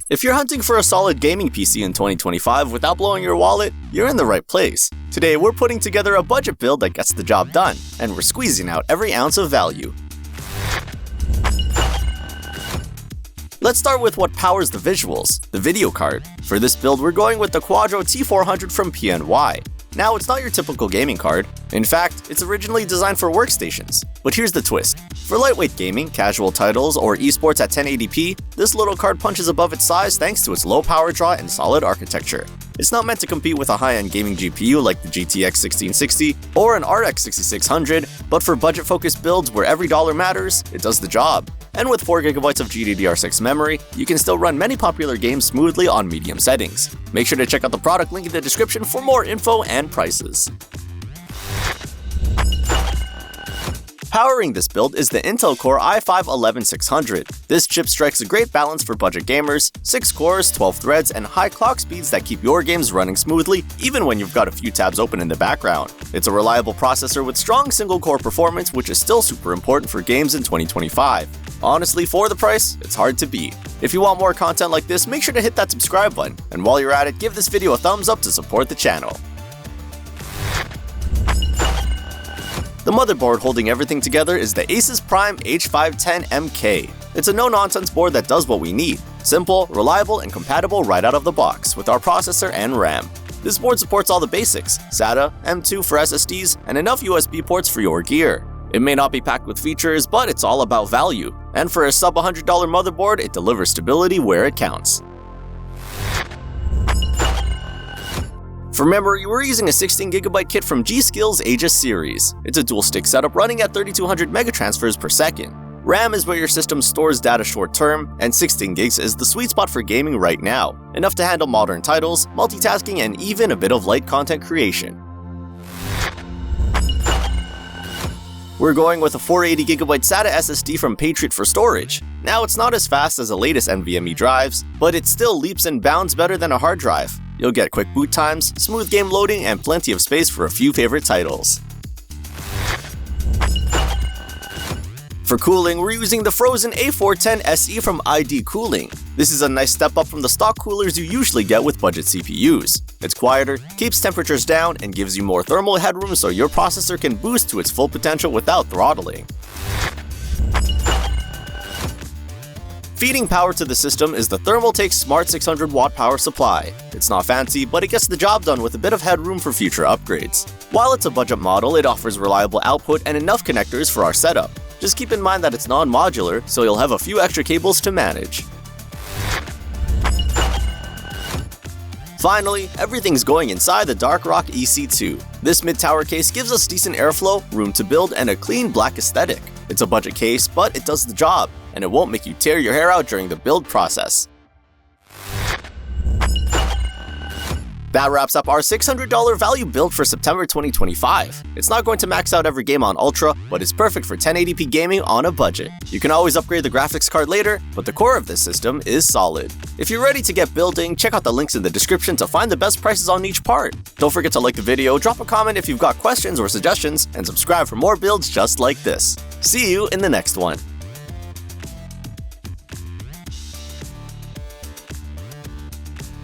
If you're hunting for a solid gaming PC in 2025 without blowing your wallet, you're in the right place. Today, we're putting together a budget build that gets the job done, and we're squeezing out every ounce of value. Let's start with what powers the visuals, the video card. For this build, we're going with the Quadro T400 from PNY. Now, it's not your typical gaming card. In fact, it's originally designed for workstations. But here's the twist. For lightweight gaming, casual titles, or esports at 1080p, this little card punches above its size thanks to its low power draw and solid architecture. It's not meant to compete with a high-end gaming GPU like the GTX 1660 or an RX 6600, but for budget-focused builds where every dollar matters, it does the job. And with 4GB of GDDR6 memory, you can still run many popular games smoothly on medium settings. Make sure to check out the product link in the description for more info and prices. Powering this build is the Intel Core i5-11600. This chip strikes a great balance for budget gamers, 6 cores, 12 threads, and high clock speeds that keep your games running smoothly even when you've got a few tabs open in the background. It's a reliable processor with strong single-core performance, which is still super important for games in 2025. Honestly, for the price, it's hard to beat. If you want more content like this, make sure to hit that subscribe button, and while you're at it, give this video a thumbs up to support the channel. The motherboard holding everything together is the Asus Prime H510MK. It's a no-nonsense board that does what we need. Simple, reliable, and compatible right out of the box with our processor and RAM. This board supports all the basics: SATA, M2 for SSDs, and enough USB ports for your gear. It may not be packed with features, but it's all about value. And for a sub $100 motherboard, it delivers stability where it counts. For memory, we're using a 16GB kit from G.SKILL's AEGIS series. It's a dual-stick setup running at 3200 megatransfers per second. RAM is where your system stores data short-term, and 16 gigs is the sweet spot for gaming right now, enough to handle modern titles, multitasking, and even a bit of light content creation. We're going with a 480GB SATA SSD from Patriot for storage. Now, it's not as fast as the latest NVMe drives, but it still leaps and bounds better than a hard drive. You'll get quick boot times, smooth game loading, and plenty of space for a few favorite titles. For cooling, we're using the FROZN A410 SE from ID Cooling. This is a nice step up from the stock coolers you usually get with budget CPUs. It's quieter, keeps temperatures down, and gives you more thermal headroom so your processor can boost to its full potential without throttling. Feeding power to the system is the Thermaltake Smart 600-watt power supply. It's not fancy, but it gets the job done with a bit of headroom for future upgrades. While it's a budget model, it offers reliable output and enough connectors for our setup. Just keep in mind that it's non-modular, so you'll have a few extra cables to manage. Finally, everything's going inside the DARKROCK EC2. This mid-tower case gives us decent airflow, room to build, and a clean black aesthetic. It's a budget case, but it does the job, and it won't make you tear your hair out during the build process. That wraps up our $600 value build for September 2025. It's not going to max out every game on Ultra, but it's perfect for 1080p gaming on a budget. You can always upgrade the graphics card later, but the core of this system is solid. If you're ready to get building, check out the links in the description to find the best prices on each part. Don't forget to like the video, drop a comment if you've got questions or suggestions, and subscribe for more builds just like this. See you in the next one.